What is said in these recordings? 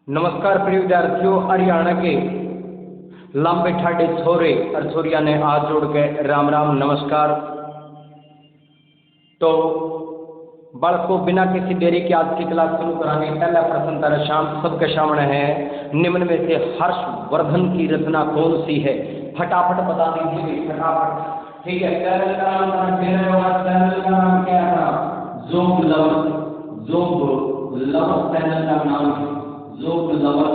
नमस्कार प्रिय विद्यार्थियों, हरियाणा के लंबे ठाडे छोरे और छोरिया ने हाथ जोड़ के राम राम नमस्कार। तो बालकों, बिना किसी देरी के आज की क्लास शुरू करांगे। पहला प्रश्न तारा शाम सबके सामने है, निम्न में से हर्षवर्धन की रचना कौन सी है? फटाफट बता दीजिए, फटाफट। ठीक है, चैनल का नाम चैनल का नाम क्या था? जोग लवर, जोग लवर चैनल का नाम है। जोग लवर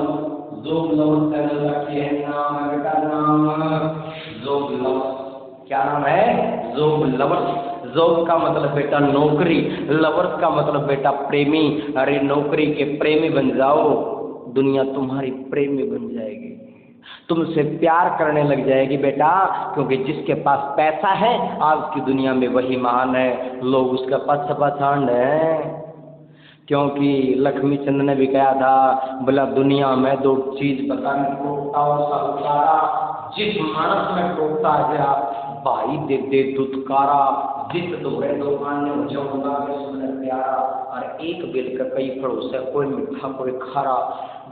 चैनल का क्या नाम है बेटा? नाम जोग लवर। क्या नाम है? जोग लवर। जोग का मतलब बेटा नौकरी, लवर का मतलब बेटा प्रेमी। अरे नौकरी के प्रेमी बन जाओ, दुनिया तुम्हारी प्रेमी बन जाएगी, तुमसे प्यार करने लग जाएगी बेटा। क्योंकि जिसके पास पैसा है आज की दुनिया में वही महान है, लोग उसका पछाड़ है। क्योंकि लक्ष्मी चंद ने भी कहा था, बोला दुनिया में दो चीज पता नहीं टोकता और सहुकारा। जिस मानस में टोकता है भाई दे दे दुत्कारा, जिस दोहरे दुकान ने उचौंगा के सुंदर प्यारा। और एक बेल का कई फड़ोसा, कोई मीठा कोई खारा।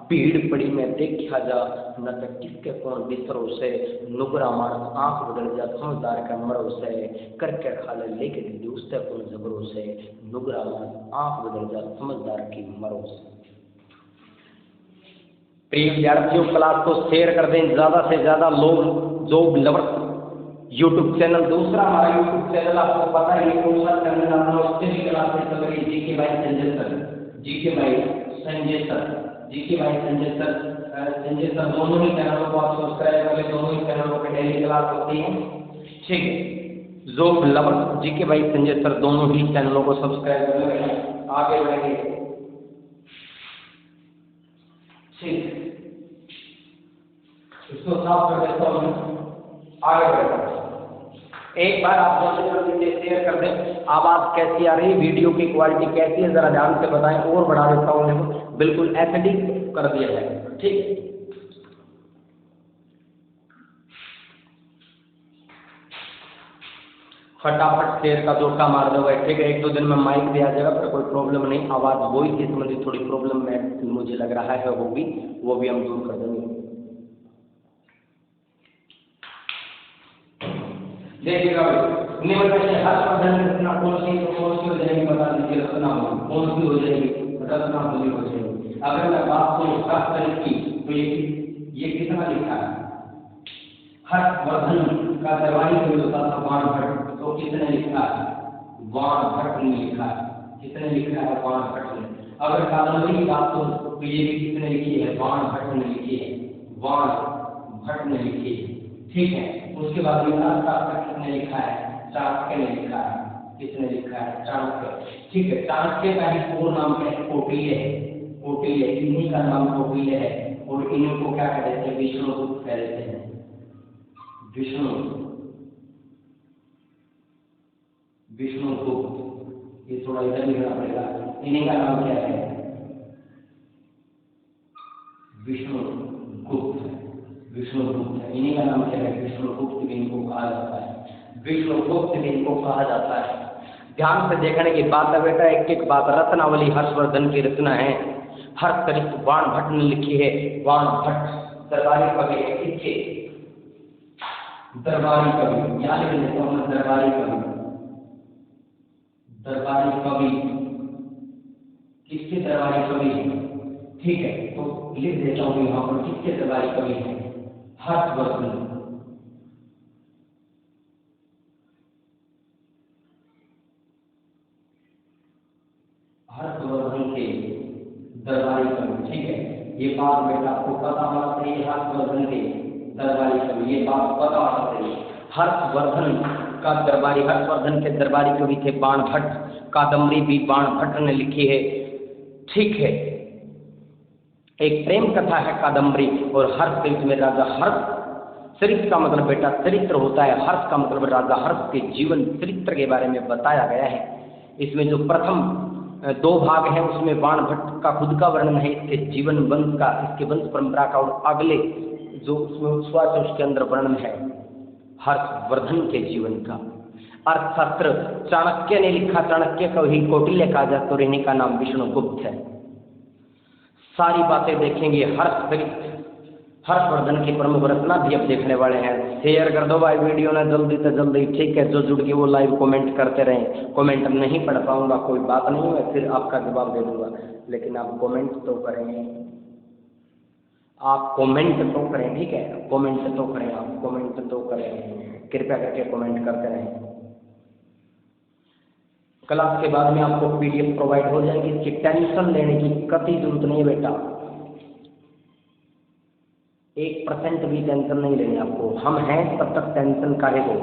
भीड़ पड़ी में देखा जा न तो किसके कौन बिसरो से। नुगरा मानस आंख बदल जा समझदार का मरो से। करके खा ले लेके दीदी उससे कौन जबरों से। नुगरा मानस आंख बदल जा समझदार की मरो से। प्रिय विद्यार्थियों, क्लास को शेयर कर दें ज्यादा से ज्यादा लोग। जोग लवर यूट्यूब चैनल, दूसरा हमारा यूट्यूब चैनल आपको पता है कौन सा चैनल? अपना उससे भी क्लासेस चल रही। जीके भाई संजय सर, जीके भाई संजय सर, जीके भाई संजय सर दोनों ही चैनलों को आप सब्सक्राइब करें। दोनों ही चैनलों पर डेली क्लास होती है। ठीक है, जोग लवर जीके भाई संजय सर दोनों ही चैनलों को सब्सक्राइब कर लें, आगे बढ़ेंगे। ठीक, इसको साफ कर देता हूँ, आगे बढ़ता हूँ। एक बार आप दोनों शेयर कर दें। आवाज कैसी आ रही है, वीडियो की क्वालिटी कैसी है, जरा ध्यान से बताएं। और बढ़ा देता हूँ, देखो बिल्कुल एचडी कर दिया जाए। ठीक है, फटाफट शेयर का जोटा मार दो भाई। ठीक है, एक दो दिन में माइक दिया जाएगा, पर कोई प्रॉब्लम नहीं। आवाज वॉइस से संबंधित थोड़ी प्रॉब्लम में मुझे लग रहा है होगी, वो भी हम दूर कर देंगे। देखिएगा निम्न में से हर्षवर्धन की रचना कौन सी हो जाएगी? बता दीजिए। रचना कौन सी हो जाएगी? रचना पूरी हो जाएगी। अगर मैं बात करूँ हर्षवर्धन की, तो ये कितना लिखा है? हर्षवर्धन का दरबारी कवि होता था वाण भट्ट, तो किसने लिखा है? वाण भट्ट ने लिखा है। किसने लिखा है? वाण भट्ट ने। अगर कादम्बरी की बात करूँ तो ये भी किसने लिखी है? वाण भट्ट ने लिखी है। वाण भट्ट ने लिखी है। ठीक है, उसके बाद शास्त्र किसने लिखा है? चाणक्य ने लिखा है। किसने लिखा है? चाणक्य। ठीक है, चाणक्य का ही पूर्ण नाम क्या है? कौटिल्य है। कौटिल्य, इन्हीं का नाम कौटिल्य है। और इन्हीं को क्या कहते हैं? विष्णुगुप्त कहते हैं। विष्णुगुप्त, ये थोड़ा इधर लिखना पड़ेगा। इन्हीं का नाम क्या है? विष्णुगुप्त। विष्णुगुप्त है, इन्हीं का नाम क्या है? विष्णुगुप्त भी इनको कहा जाता है। विष्णुगुप्त भी इनको कहा जाता है। ध्यान से देखने की बात है बेटा, एक एक बात। रत्नावली हर्षवर्धन की रचना है। हर्षचरित वाण भट्ट ने लिखी है। वाण भट्ट दरबारी कवि है। किसके? दरबारी कवि, याद रख लेता हूँ मैं, दरबारी कवि। दरबारी कवि किसके दरबारी कवि है? ठीक है, तो लिख देता हूँ यहाँ पर किसके दरबारी कवि है? हर्षवर्धन। हर्षवर्धन के दरबारी कवि। ठीक है, ये बात बेटा आपको पता होना चाहिए। हर्षवर्धन के दरबारी कवि, ये बात पता होना चाहिए। हर्षवर्धन का दरबारी, हर्षवर्धन के दरबारी कवि थे वाण भट्ट। कादम्बरी भी वाण भट्ट ने लिखी है। ठीक है, एक प्रेम कथा है कादम्बरी। और हर्ष चरित्र में राजा हर्ष, चरित्र का मतलब बेटा चरित्र होता है, हर्ष का मतलब राजा हर्ष के जीवन चरित्र के बारे में बताया गया है। इसमें जो प्रथम दो भाग हैं उसमें वाण भट्ट का खुद का वर्णन है, इसके जीवन वंश का, इसके वंश परंपरा का। और अगले जो उसमें उसके अंदर वर्णन है हर्षवर्धन के जीवन का। अर्थशास्त्र चाणक्य ने लिखा। चाणक्य को ही कौटिल्य कहा जाता है और इन्हीं का नाम विष्णुगुप्त है। सारी बातें देखेंगे। हर्षवर्धन की प्रमुख रचना भी अब देखने वाले हैं। शेयर कर दो भाई वीडियो ना जल्दी से जल्दी, ठीक है। जो जुड़ के वो लाइव कमेंट करते रहें। कमेंट नहीं पढ़ पाऊंगा कोई बात नहीं, मैं फिर आपका जवाब दे दूंगा, लेकिन आप कमेंट तो करें, आप कमेंट तो करें, ठीक है। कमेंट तो करें, आप कमेंट तो करें, कृपया करके कमेंट करते रहें। क्लास के बाद में आपको PDF प्रोवाइड हो जाएगी, इसकी टेंशन लेने की कतई जरूरत नहीं है बेटा, 1% भी टेंशन नहीं लेनी आपको। हम हैं तब तक टेंशन काहे को,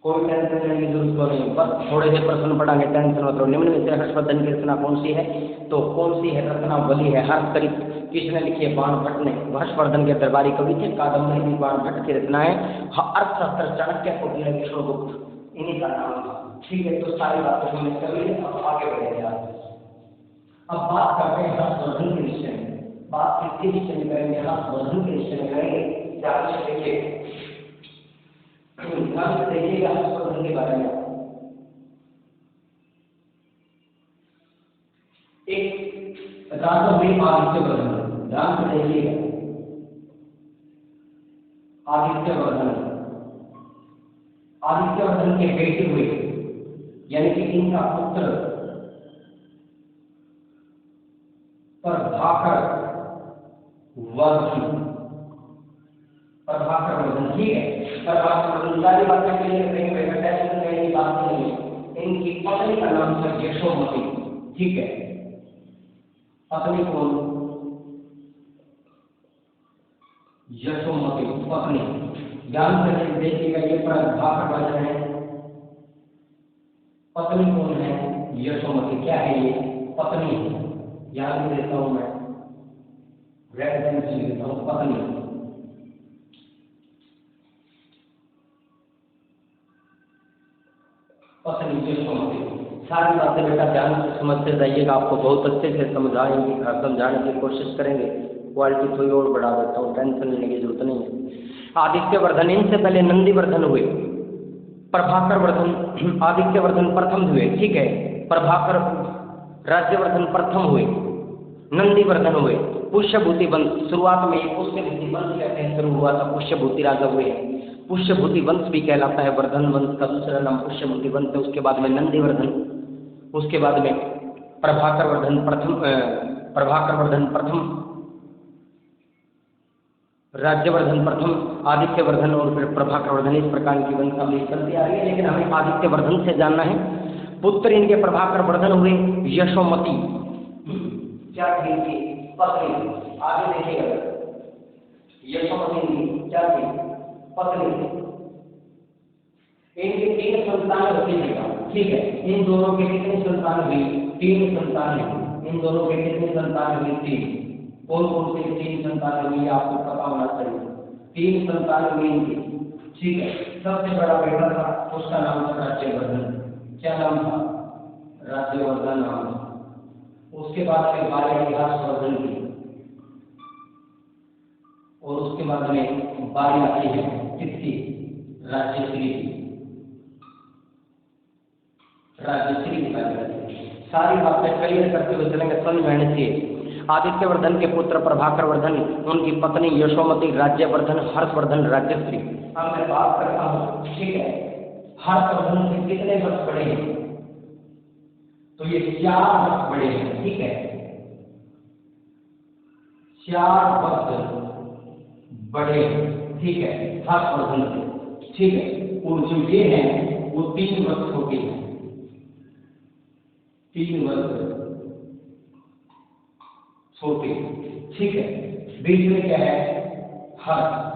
कोई टेंशन लेने की जरूरत नहीं। बस थोड़े से प्रश्न पढ़ाएंगे, टेंशन मत लो। निम्न में से हर्षवर्धन की रचना कौन सी है, तो कौन सी है रचनावली है। हर्षचरित किसने लिखी है, बाणभट्ट ने। हर्षवर्धन के दरबारी कवि थे, कादम्बरी भी बाणभट्ट की रचना है। अर्थशास्त्र चाणक्य, कौटिल्य, विष्णुगुप्त, इन्हीं का नाम था, ठीक है। तो सारी बातें हमने कर ली, अब आगे बढ़ेंगे आप। अब बात करते हैं हर्षवर्धन के विषय में। बात किसके विषय में करेंगे, हर्षवर्धन के विषय में करेंगे। ध्यान से देखिए, ध्यान से देखिएगा हर्षवर्धन के बारे में। एक राजा हुए आदित्यवर्धन, ध्यान से देखिएगा, आदित्यवर्धन। आदित्यवर्धन के बेटे हुए, यानी कि इनका पुत्र प्रभाकर वर्धन, प्रभाकर वर्धन, ठीक है। प्रभाकर वर्धन सारी बातें क्लियर करेंगे, टेंशन लेने की बात नहीं है। इनकी पत्नी का नाम था यशोमती, ठीक है। पत्नी कौन, यशोमती पत्नी। ध्यान से देखिएगा, ये प्रभाकर वर्धन है, पत्नी कौन है, यशोमती। क्या है ये, पत्नी है। याद भी देता हूं मैं, रेड पेन से लिखता हूं, पत्नी। पत्नी यशोमती। सारी बातें बेटा ध्यान से समझते जाइएगा, आपको बहुत अच्छे से समझाएंगे, समझाने की कोशिश करेंगे। क्वालिटी थोड़ी और बढ़ा देता हूँ, टेंशन लेने की जरूरत नहीं है। आदित्यवर्धन, इनसे पहले नंदीवर्धन हुए, प्रभाकर वर्धन, आदित्यवर्धन प्रथम हुए, ठीक है। प्रभाकर राज्यवर्धन प्रथम हुए, नंदीवर्धन हुए, पुष्यभूति वंश। शुरुआत में पुष्यभूति वंश कहते हैं, शुरू हुआ था, पुष्यभूति राजा हुए। पुष्यभूति वंश भी कहलाता है, वर्धन वंश का दूसरा नाम पुष्यभूति वंश है। उसके बाद में नंदीवर्धन, उसके बाद में प्रभाकर वर्धन प्रथम, राज्यवर्धन प्रथम, आदित्यवर्धन और फिर प्रभाकर वर्धन। इस प्रकार की वंशावली चलती आ रही है, लेकिन हमें आदित्यवर्धन से जानना है। पुत्र इनके प्रभाकर वर्धन हुए, यशोमती क्या थी इनकी पत्नी। आगे देखिएगा, यशोमती क्या थी, पत्नी। इनकी 3 संतान होती है, ठीक है। इन दोनों के कितनी संतान हुई, 3 संतान हुई। इन दोनों के कितनी संतान हुई, 3। कौन कौन से 3 संतान हुई, आपको पता होना चाहिए। 3 संतान हुई इनकी, ठीक है। सबसे बड़ा बेटा था, उसका नाम था राज्यवर्धन। क्या नाम था, राज्यवर्धन नाम। उसके बाद में बारी हर्षवर्धन की, और उसके बाद में बारी आती है किसकी, राज्यश्री की। राज्यश्री की बारी आती है। सारी बातें क्लियर करते हुए चलेंगे, समझ में आने चाहिए। आदित्यवर्धन के पुत्र प्रभाकर वर्धन, उनकी पत्नी यशोमती, राज्यवर्धन, हर्षवर्धन, राज्यश्री। अब मैं बात करता हूँ, ठीक है। हर्षवर्धन से कितने वर्ष बड़े हैं, तो ये 4 वर्ष बड़े हैं, ठीक है। 4 वर्ष बड़े, ठीक है, हर्षवर्धन से, ठीक है। और जो ये हैं वो 3 वर्ष छोटे हैं, 3 वर्ष छोटे, ठीक है। बीच में क्या है, हर्ष।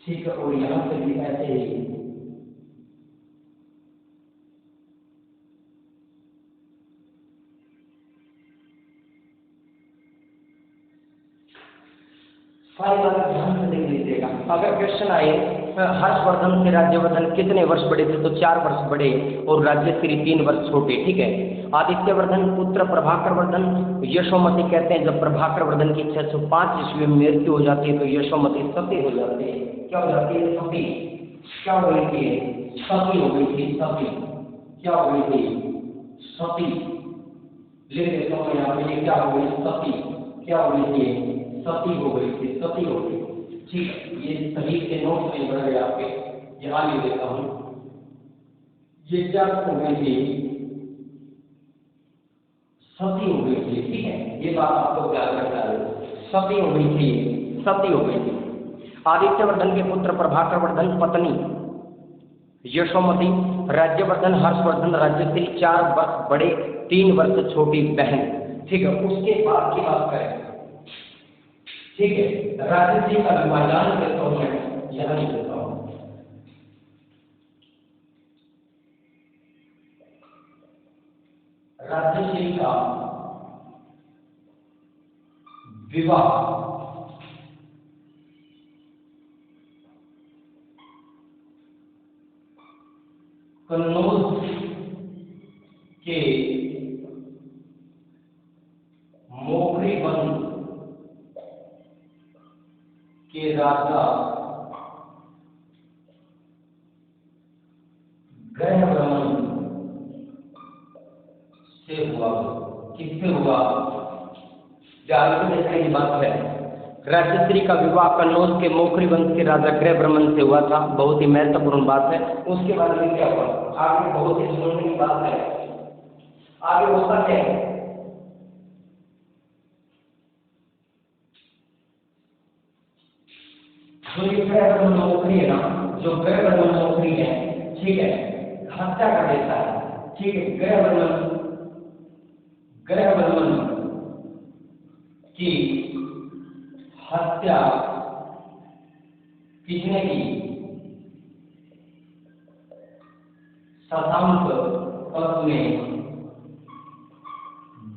ठीक है, और यहां से भी ऐसे ही सारी बातें ध्यान से देख लीजिएगा। अगर क्वेश्चन आए हर्षवर्धन से राज्यवर्धन कितने वर्ष बड़े थे, तो 4 वर्ष बड़े और राज्यश्री 3 वर्ष छोटे, ठीक है। आदित्यवर्धन पुत्र प्रभाकरवर्धन यशोमती कहते हैं जब प्रभाकरवर्धन की 605 ईस्वी में मृत्यु हो जाती है तो यशोमती सती हो जाती है। क्या हो जाती है? सती। क्या हो गई थी? सती हो गई थी। सती क्या हो गई थी? सती। लिख देता हूं यहाँ पे, क्या हो गई? सती। क्या हो गई थी? सती हो गई थी। सती हो गई। ठीक है, ये सही के नोट नहीं बढ़ गए आपके, यहाँ लिख देता हूं। ये क्या हो गई थी? सती हो गई थी। ठीक है, ये बात आपको ध्यान रखना है। सती हो गई थी। सती हो गई थी। आदित्यवर्धन के पुत्र प्रभाकरवर्धन, पत्नी यशोमती, राज्यवर्धन, हर्षवर्धन, राज्यश्री 4 वर्ष बड़े 3 वर्ष छोटी बहन। ठीक है, उसके बाद की बात करें। ठीक है, राज्यश्री का विभाजन करता हूं मैं, यहां लिख देता हूं। राज्यश्री का विवाह कन्नौज के मोखरीबंद के राजा ग्रहब्रह्मन से हुआ। किससे हुआ? जागृत देखने की बात है। राज्यश्री का विवाह कन्नौज के मोखरी वंश के राजा ग्रहब्रह्मन से हुआ था। बहुत ही महत्वपूर्ण बात है। उसके बारे में क्या हुआ आगे बहुत ही सुनने की बात है। आगे होता है जो ये ग्रहब्रह्मन मोखरी है ना, जो ग्रहब्रह्मन मोखरी है, ठीक है, हत्या कर देता है। ठीक है, ग्रहब्रह्मन की हत्या किसने की? शशांक वंश में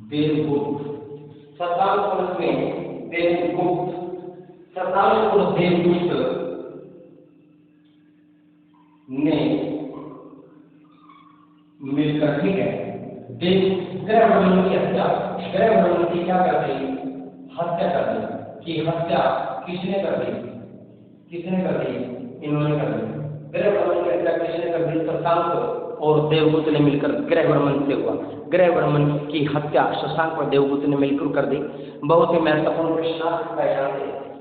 देवगुप्त। शशांक वंश में देवगुप्त। शशांक और देवगुप्त ने मिलकर, ठीक है, ग्रहब्रह्मन की हत्या, ग्रहब्रह्मन की क्या कर दी? हत्या कर दी। कि हत्या किसने कर दी? किसने कर दी? इन्होंने कर दी। ग्रहब्रह्मन की हत्या किसने कर दी? शशांक और देवगुप्त ने मिलकर ग्रहब्रह्मन से हुआ। ग्रहब्रह्मन की हत्या शशांक और देवगुप्त ने मिलकर कर दी। बहुत ही महत्वपूर्ण प्रश्न।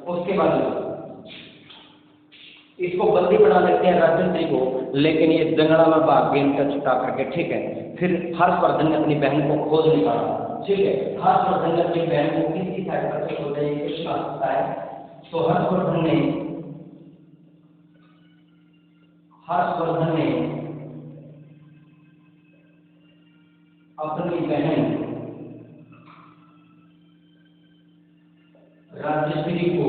उसके बाद इसको बंदी बना देते हैं राज्यश्री को, लेकिन ये जंगला में भाग गए इनका छुटा करके। ठीक है, फिर हर्षवर्धन ने अपनी बहन को खोज निकाला। ठीक है, हर्षवर्धन ने अपनी बहन को किसकी सहायता से खोजा? ये प्रश्न आता है। तो हर्षवर्धन ने अपनी बहन राज्यश्री को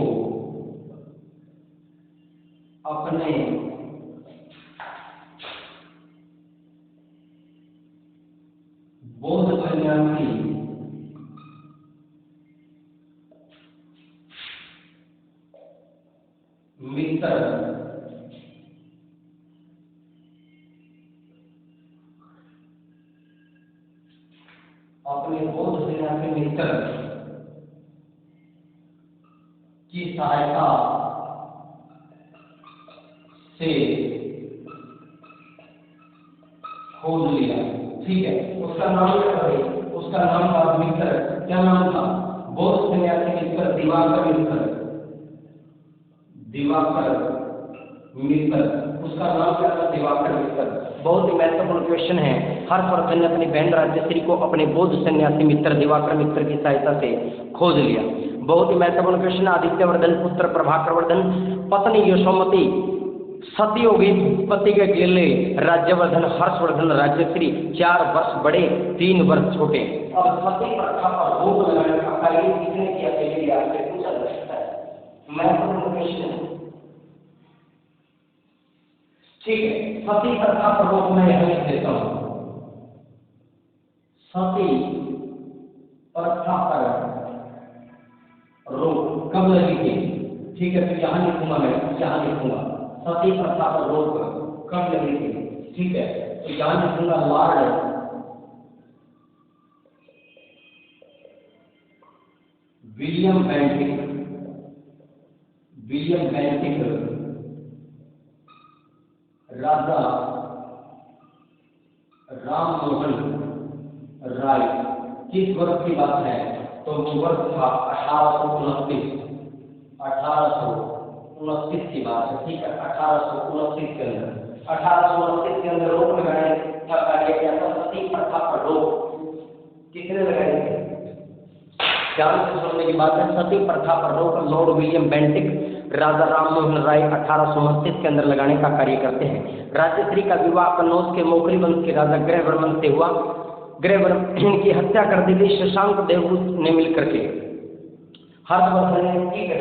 अपने बौद्ध सन्यासी मित्र की सहायता से खोज लिया। ठीक है, उसका नाम क्या है? उसका नाम था मित्र। क्या नाम था? बौद्ध सन्यासी मित्र दिवाकर मित्र। दिवाकर मित्र, उसका नाम क्या था? दिवाकर मित्र। बहुत ही महत्वपूर्ण क्वेश्चन है। हर्षवर्धन ने अपनी बहन राज्यश्री को अपने बौद्ध सन्यासी मित्र दिवाकर मित्र की सहायता से खोज लिया। बहुत ही महत्वपूर्ण क्वेश्चन। आदित्यवर्धन पुत्र प्रभाकरवर्धन, पत्नी यशोमती सती हो गई पति के अकेले। राज्यवर्धन, हर्षवर्धन, राज्यश्री 4 वर्ष बड़े 3 वर्ष छोटे। और सती प्रथा पर रोक लगाने का कार्य किसने किया? पहले आपसे पूछा जा सकता है। महत्वपूर्ण क्वेश्चन है। ठीक है, सती प्रथा पर रोक मैं यहां लिख देता हूं। सती प्रथा पर रोक कब लगी थी? ठीक है, तो यहां लिखूंगा मैं, यहां लिखूंगा सती प्रथा पर रोक कब लगी थी। ठीक है, तो यहां लिखूंगा Lord William Bentinck, William Bentinck Raja Ram Mohan Roy, किस वर्ष की बात है? तो वो वर्ष था 1829, 1829 की बात है, ठीक है। 1829 के अंदर, 1829 के अंदर रोक लगाने का कार्य किया था, सती प्रथा पर रोक किसने लगाई थी? ध्यान से सुनने की बात है। सती प्रथा पर रोक Lord William Bentinck Raja Ram Mohan राय 1829 के अंदर लगाने का कार्य करते हैं। राजश्री का विवाह कन्नौज के मोखरी वंश के राजा ग्रहवर्मन से हुआ। ग्रहवर्मन की हत्या कर दी गई शशांक देवगुप्त ने मिलकर के। हर्षवर्धन ने ठीक है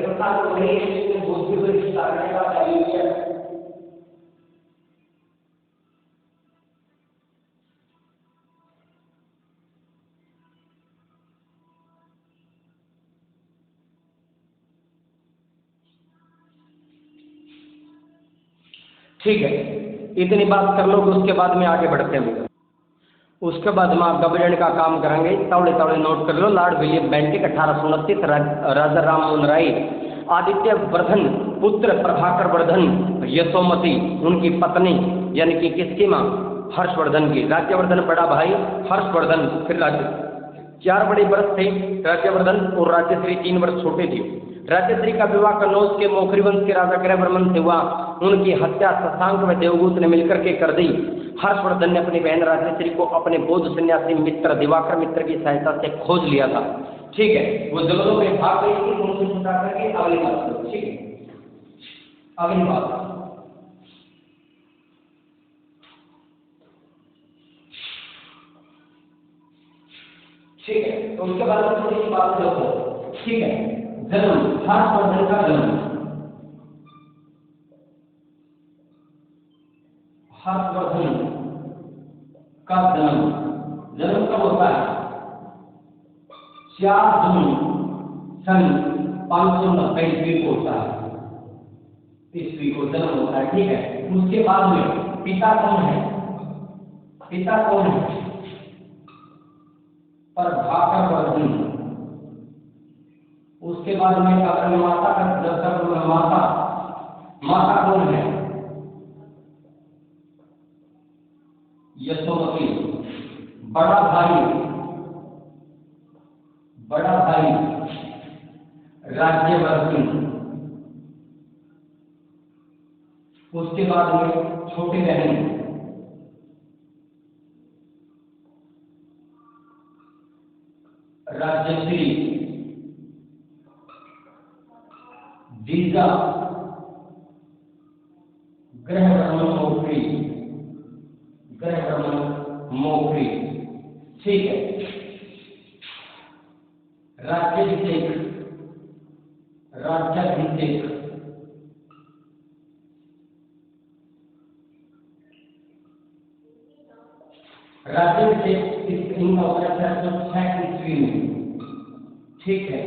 ठीक है, इतनी बात कर लो, उसके बाद में आगे बढ़ते हैं। उसके बाद हम गवर्नर का काम करेंगे, तवड़े तवड़े नोट कर लो। लॉर्ड विलियम बेंटिक 1829, राजा राम मोहन राय, आदित्य वर्धन पुत्र प्रभाकर वर्धन, यशोमती उनकी पत्नी, यानी कि किसकी माँ? हर्षवर्धन की। राज्यवर्धन बड़ा भाई हर्षवर्धन, फिर राज्य 4 बड़े वर्ष थे राज्यवर्धन, और राज्यश्री 3 वर्ष छोटे थे। राज्यश्री का विवाह कन्नौज के मोखरी वंश के राजा ग्रहवर्मन से हुआ। उनकी हत्या शशांक व देवगुप्त ने मिलकर के कर दी। हर्षवर्धन ने अपनी बहन राजश्री को अपने बौद्ध सन्यासी मित्र दिवाकर मित्र की सहायता से खोज लिया था। ठीक है, वो जंगलों में भाग गई थी, उनसे छुटा करके अगली बात। ठीक है, अगली बात ठीक है। तो उसके बाद में थोड़ी सी बात देखो। ठीक है, जन्म, हर्षवर्धन का जन्म, हर्षवर्धन का जन्म कब होता है? 4 जून सन 590 ईस्वी को होता है, ईस्वी को जन्म होता है। ठीक है, उसके बाद में पिता कौन है? पिता कौन है? प्रभाकर वर्धन। उसके बाद में अपनी माता का दर्शक, माता कौन है? यशोमती। बड़ा भाई राज्यवर्धन। उसके बाद में छोटी बहन राजश्री। जीजा ग्रहवर्मन मोखरी। ठीक है, राज्याभिषेक इनका होता है 1806 ईस्वी में। ठीक है,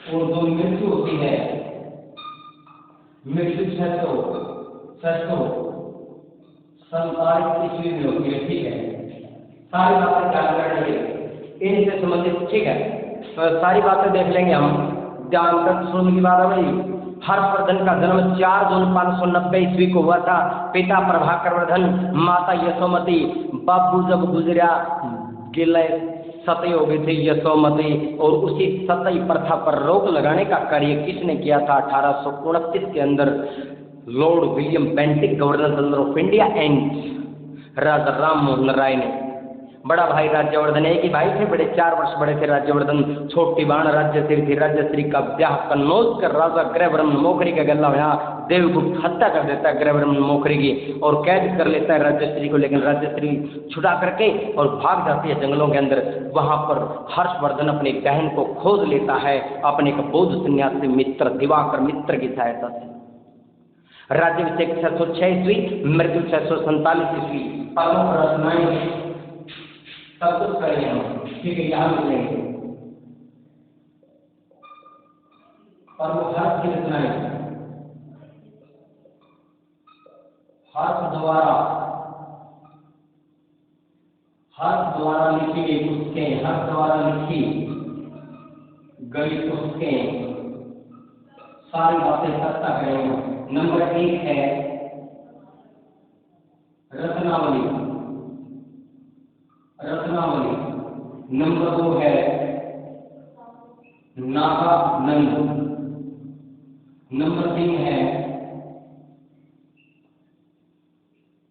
और जो मृत्यु होती है, मृत्यु 647 ईस्वी में होती है। ठीक है, सारी बातें ध्यान कर लेंगे इनसे संबंधित। ठीक है, तो सारी बातें देख लेंगे हम, ध्यान कर सुनने की बात है भाई। हर्षवर्धन का जन्म 4 जून 590 ईस्वी को हुआ था। पिता प्रभाकर वर्धन, माता यशोमती। बाबू जब गुजरा गिले सती हो गई थी यशोमती, और उसी सती प्रथा पर रोक लगाने का कार्य किसने किया था? 1829 के अंदर Lord William Bentinck, governor general of India, and Raja Ram Mohan Roy ने। बड़ा भाई राज्यवर्धन, एक ही भाई थे, बड़े 4 वर्ष बड़े थे राज्यवर्धन। छोटी बहन राज्यश्री थी। राज्यश्री का ब्याह कन्नौज कर राजा ग्रहवर्मन मोखरी का गला हुआ। देवगुप्त हत्या कर देता है ग्रहवर्मन मोखरी की, और कैद कर लेता है राज्यश्री को, लेकिन राज्यश्री छुड़ा करके और भाग जाती है जंगलों के अंदर। वहां पर हर्षवर्धन अपनी बहन को खोज लेता है अपने बौद्ध सन्यासी मित्र दिवाकर मित्र की सहायता से। राज्याभिषेक 606 ईस्वी, मृत्यु 647 ईस्वी। प्रमुख रचनाएं सब कुछ करेंगे हम। ठीक है, यहाँ मिलेंगे प्रमुख हर्ष की रचनाएं। हर्ष द्वारा लिखी गई पुस्तकें, हर्ष द्वारा लिखी गणित उसके सारी बातें करता करेंगे। नंबर 1 है रत्नावली, रत्नावली। नंबर 2 है नागानंद। नंबर 3 है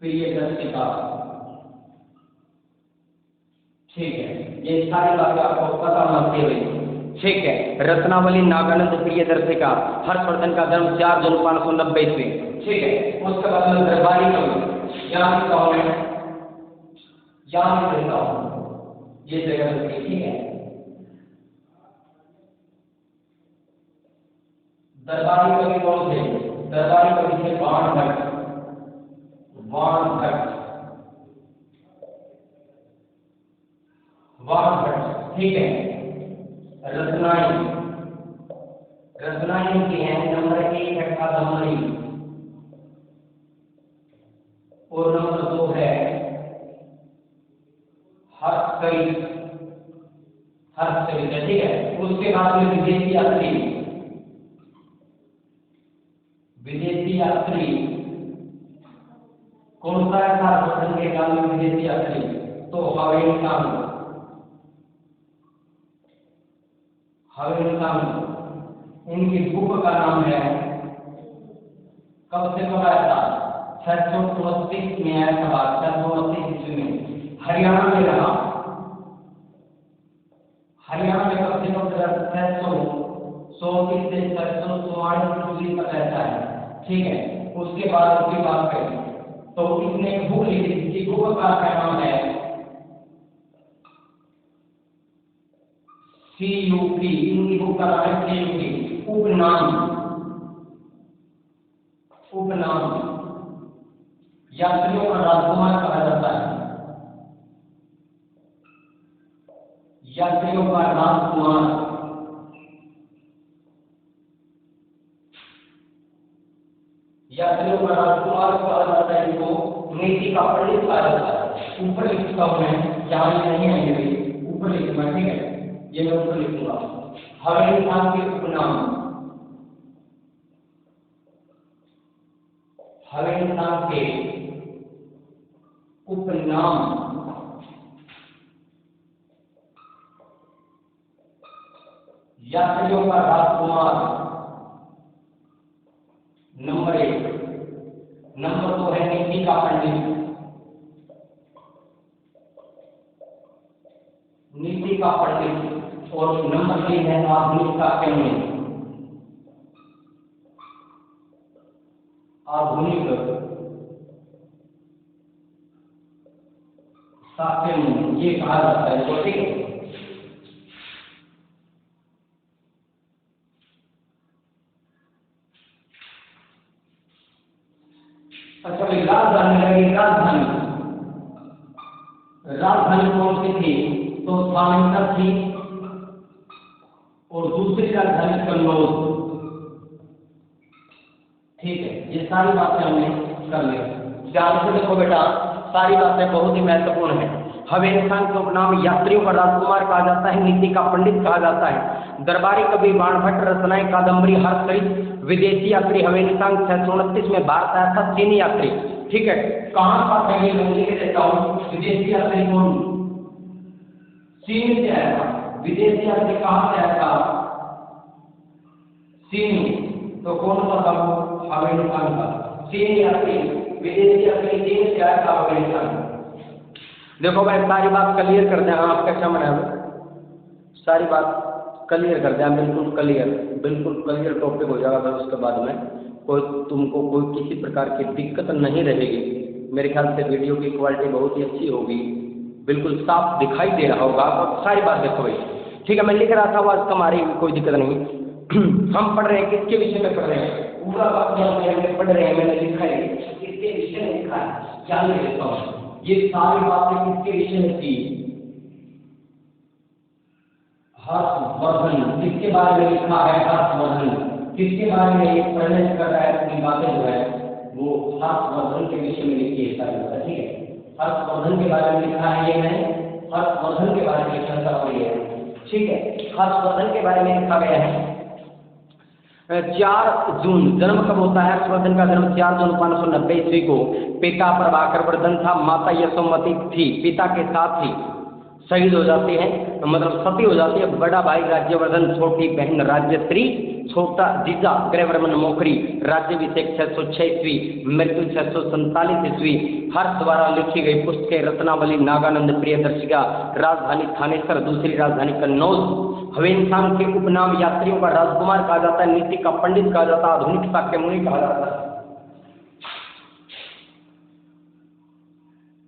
प्रियदर्शिका। ठीक है, ये सारी बातें आपको पता होनी चाहिए। ठीक है, रत्नावली, नागानंद, प्रियदर्शिका, हर्षवर्धन का जन्म 4 जून 590 ईस्वी। ठीक है, उसके बाद में दरबारी कवि, यहाँ लिखता हूँ मैं, यहाँ लिखता हूँ, ये जगह लिखी। ठीक है, दरबारी कवि कौन थे? दरबारी कवि थे बाणभट्ट, बाणभट्ट, बाणभट्ट। ठीक है, रत्नाई, रत्नाई की है। नंबर 1 है कादम्बरी और नंबर 2 है हर्षचरित, हर्षचरित। ठीक है, उसके बाद में विदेशी यात्री, विदेशी यात्री कौन सा था हर्षवर्धन के काल में विदेशी यात्री? तो हवेली कानून, हवेली कानून। इनकी बुक का नाम है, कब से कब आया था? 634 में आया था, 634 में हरियाणा में रहा। हरियाणा में कब से कब तक? 634 से 644 तक रहता है। ठीक है, उसके बाद उसकी बात करें तो इसने बुक लिखी, इसकी बुक का नाम है CUP। इनकी बुक का नाम है CUP, उपनाम, उपनाम। यात्रियों का राजकुमार कहा जाता है, यात्रियों का राजकुमार। यात्रियों का राजकुमार कहा जाता है, इनको नीति का पंडित कहा जाता है। ऊपर लिखता हूं मैं, यहाँ नहीं आएंगे, ऊपर लिखूंगा। ठीक है, ये मैं ऊपर लिखूंगा। हवेली खान के उपनाम, हवेली खान के उपनाम। यात्रियों का राजकुमार नंबर 1। नंबर 2 है नीति का पंडित, नीति का पंडित। और नंबर 3 है आधुनिक काव्य, आधुनिक साक्ष्य ये कहा जाता है। तो ठीक है, अच्छा भाई, राजधानी लगी। राजधानी, राजधानी कौन सी थी? तो सामंता थी और दूसरी राजधानी कन्नौज। ठीक है, ये सारी बातें हमने कर ली। ध्यान से देखो बेटा, सारी बातें बहुत ही महत्वपूर्ण है। हवेली खान के उपनाम, यात्रियों का राजकुमार कहा जाता है, नीति का पंडित कहा जाता है, दरबारी कवि बाणभट्ट, रत्नाई, कादम्बरी, हर्षचरित, विदेशी यात्री हवेली खान 629 में भारत आया था, चीनी यात्री। ठीक है, कहाँ का है ये मैं लिख देता हूँ। विदेशी यात्री कौन? चीन से आया था। विदेशी यात्री कहाँ से आया था? चीन। तो कौन सा था? हवेली खान का। चीन यात्री, विदेशी यात्री चीन से आया था, हवेली खान। देखो भाई, सारी बात क्लियर कर दें आपका क्षमण है, सारी बात क्लियर कर दें, बिल्कुल क्लियर, बिल्कुल क्लियर टॉपिक हो जाएगा। उसके बाद में कोई तुमको कोई किसी प्रकार की दिक्कत नहीं रहेगी। मेरे ख्याल से वीडियो की क्वालिटी बहुत ही अच्छी होगी, बिल्कुल साफ दिखाई दे रहा होगा। और सारी बात देखो भाई, ठीक है, मैं लिख रहा था आवाज कमारी, कोई दिक्कत नहीं। हम पढ़ रहे हैं, किसके विषय में पढ़ रहे हैं? पूरा वाक्य पढ़ रहे हैं, मैंने लिखा है किसके विषय में लिखा है, क्या लिखता हूँ। ये सारी बातें किसके विषय में थी? हर्षवर्धन, किसके बारे में लिखा है? हर्षवर्धन, किसके बारे में ये पढ़ने कर रहा है? अपनी बातें जो है वो हर्षवर्धन के विषय में लिखी है सारी बातें। ठीक है, हर्षवर्धन के बारे में लिखा है, ये है हर्षवर्धन के बारे में लिखा है। ठीक है, हर्षवर्धन के बारे में लिखा गया है 4 जून, जन्म कब होता है हर्षवर्धन का? जन्म 4 जून 590 ईस्वी को। पिता प्रभाकर वर्धन था, माता यशोमती थी। पिता के साथ ही शहीद हो जाते हैं, मतलब सती हो जाती है। बड़ा भाई राज्यवर्धन, छोटी बहन राज्यश्री, छोटा जीजा ग्रहवर्मन मोखरी। राज्याभिषेक 606 ईस्वी, मृत्यु 647 ईस्वी। हर्ष द्वारा लिखी गई पुस्तकें रत्नावली, नागानंद प्रियदर्शिका। राजधानी थानेसर, दूसरी राजधानी कन्नौज। हवेनसांग के उपनाम यात्रियों का राजकुमार कहा जाता है, नीति का पंडित कहा जाता है, आधुनिक शाक्य मुनि कहा जाता है।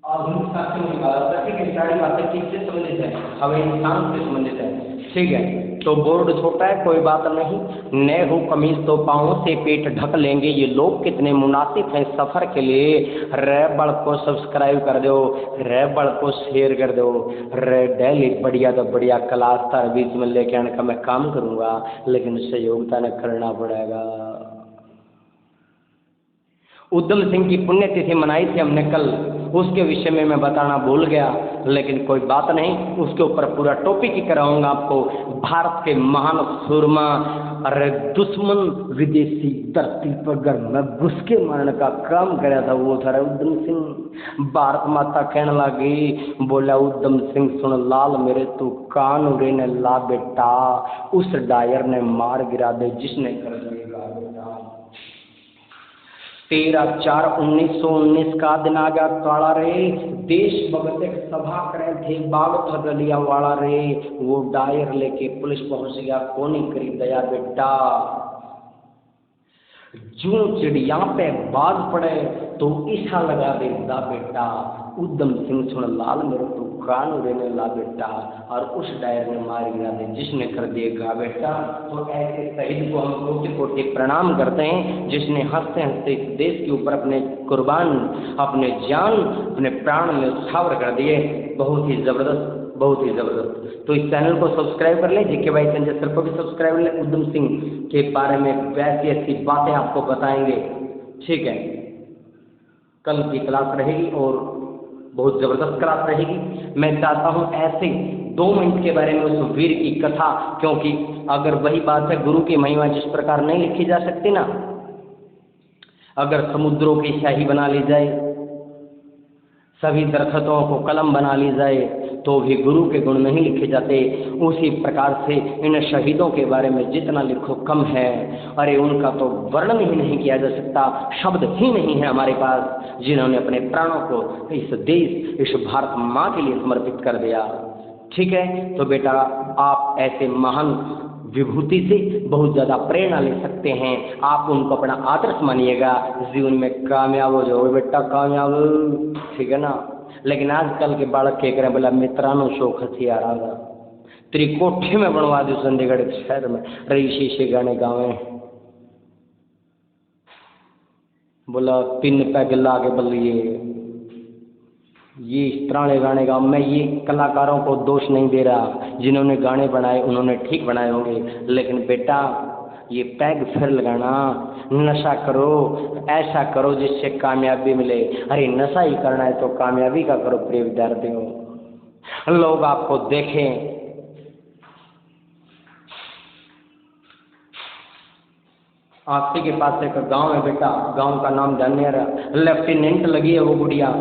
आधुनिक शाक्य मुनि कहा जाता है। ठीक है, सारी बातें किससे संबंधित है? हवेनसांग से संबंधित है। ठीक है, तो बोर्ड छोटा है, कोई बात नहीं। नए हो कमीज तो पाँव से पेट ढक लेंगे, ये लोग कितने मुनासिब हैं सफर के लिए। रैबड़ को सब्सक्राइब कर दो, रैबड़ को शेयर कर दो। रे डेली बढ़िया तो बढ़िया क्लास था, बीच में लेके आने का मैं काम करूँगा, लेकिन सहयोगिता ने करना पड़ेगा। उद्यम सिंह की पुण्यतिथि मनाई थी हमने कल, उसके विषय में मैं बताना भूल गया, लेकिन कोई बात नहीं, उसके ऊपर पूरा टॉपिक ही कराऊंगा आपको। भारत के महान सूरमा, अरे दुश्मन विदेशी धरती पर घर में घुस के मारने का काम कराया था, वो था उद्यम सिंह। भारत माता कहने लगी, बोला उद्यम सिंह सुन लाल मेरे, तू कान उड़े ने ला बेटा, उस डायर ने मार गिरा दे जिसने कर दिएगा बेटा। 13/4/1919 का दिन आ गया काला रे, देशभक्त एक सभा करे थे बाग थगलिया वाला रे। वो डायर लेके पुलिस पहुंच गया, कोनी करी दया बेटा। जूं चिड़िया पे बाज पड़े तो ईसा लगा दे दा बेटा। उद्यम सिंह सुन लाल मेरे, तू कान उड़ेने ला बेटा, और उस डायर ने मार गिरा दे जिसने कर दिएगा बेटा। तो ऐसे शहीद को हम कोटि कोटि प्रणाम करते हैं, जिसने हंसते हंसते इस देश के ऊपर अपने कुर्बान, अपने जान, अपने प्राण में उछावर कर दिए। बहुत ही जबरदस्त, बहुत ही जबरदस्त। तो इस चैनल को सब्सक्राइब कर लें, जेके भाई संजय सर को भी सब्सक्राइब कर लें। उद्यम सिंह के बारे में वैसी ऐसी बातें आपको बताएंगे। ठीक है, कल की क्लास रहेगी और बहुत जबरदस्त क्लास रहेगी। मैं चाहता हूं ऐसे 2 मिनट के बारे में उस वीर की कथा, क्योंकि अगर वही बात है गुरु की महिमा जिस प्रकार नहीं लिखी जा सकती ना, अगर समुद्रों की स्याही बना ली जाए, सभी दरख्तों को कलम बना ली जाए, तो भी गुरु के गुण नहीं लिखे जाते। उसी प्रकार से इन शहीदों के बारे में जितना लिखो कम है। अरे उनका तो वर्णन ही नहीं किया जा सकता, शब्द ही नहीं है हमारे पास, जिन्होंने अपने प्राणों को इस देश, इस भारत माँ के लिए समर्पित कर दिया। ठीक है, तो बेटा आप ऐसे महान विभूति से बहुत ज़्यादा प्रेरणा ले सकते हैं। आप उनको अपना आदर्श मानिएगा, जीवन में कामयाब हो जाओगे बेटा, कामयाब। ठीक है ना। लेकिन आजकल के बालक क्या करें, बोला मित्रानो शौक हथियार आ रहा, तेरी कोठे में बनवा दो चंडीगढ़ शहर में, रही शीशे गाने गावे, बोला 3 पैग ला के बल्लिए, ये इस तरह गाने गा। मैं ये कलाकारों को दोष नहीं दे रहा, जिन्होंने गाने बनाए उन्होंने ठीक बनाए होंगे, लेकिन बेटा ये पैग फिर लगाना, नशा करो, ऐसा करो जिससे कामयाबी मिले। अरे नशा ही करना है तो कामयाबी का करो प्रिय विद्यार्थियों, लोग आपको देखें। आपके के पास एक गांव है बेटा, गांव का नाम ध्यान नहीं रहा, लेफ्टिनेंट लगी है वो गुड़िया,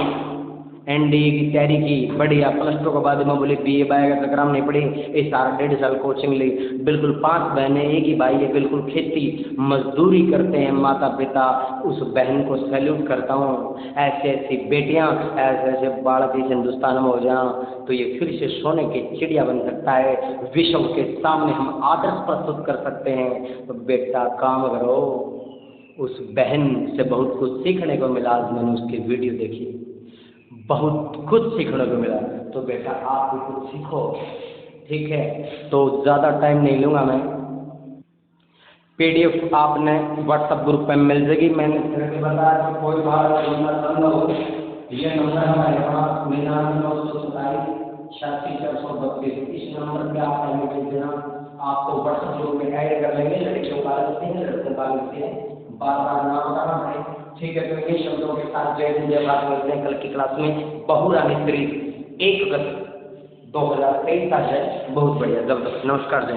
एनडीए की तैयारी की, बढ़िया +2 के बाद में बोले बीए बाय का कराम नहीं पड़ी, इस साल 1.5 साल कोचिंग ली। बिल्कुल 5 बहनें, एक ही भाई है, बिल्कुल खेती मजदूरी करते हैं माता पिता। उस बहन को सैल्यूट करता हूँ। ऐसे ऐसी बेटियाँ, ऐसे ऐसे बालक इस हिंदुस्तान में हो जाएं तो ये फिर से सोने की चिड़िया बन सकता है, विश्व के सामने हम आदर्श प्रस्तुत कर सकते हैं। तो बेटा काम करो। उस बहन से बहुत कुछ सीखने को मिला, आज मैंने उसकी वीडियो देखी, बहुत कुछ सीखने को मिला। तो बेटा आप भी कुछ सीखो। ठीक है, तो ज़्यादा टाइम नहीं लूँगा मैं। PDF आपने व्हाट्सएप ग्रुप पे मिल जाएगी। मैंने बताया कि कोई बात हो, ये नंबर हमारे पास 9997 इस नंबर पे आप मैसेज देना, आपको व्हाट्सएप ग्रुप में ऐड कर लेंगे। लड़कियों का अलग से है, लड़कों का अलग से है, बार-बार नाम बताना है। ठीक है, तो ये शब्दों के साथ जय हिंद जय भारत मिलते हैं कल की क्लास में। बहुरानी श्री 1 अगस्त 2023 का है। बहुत बढ़िया, जबरदस्त। नमस्कार जय।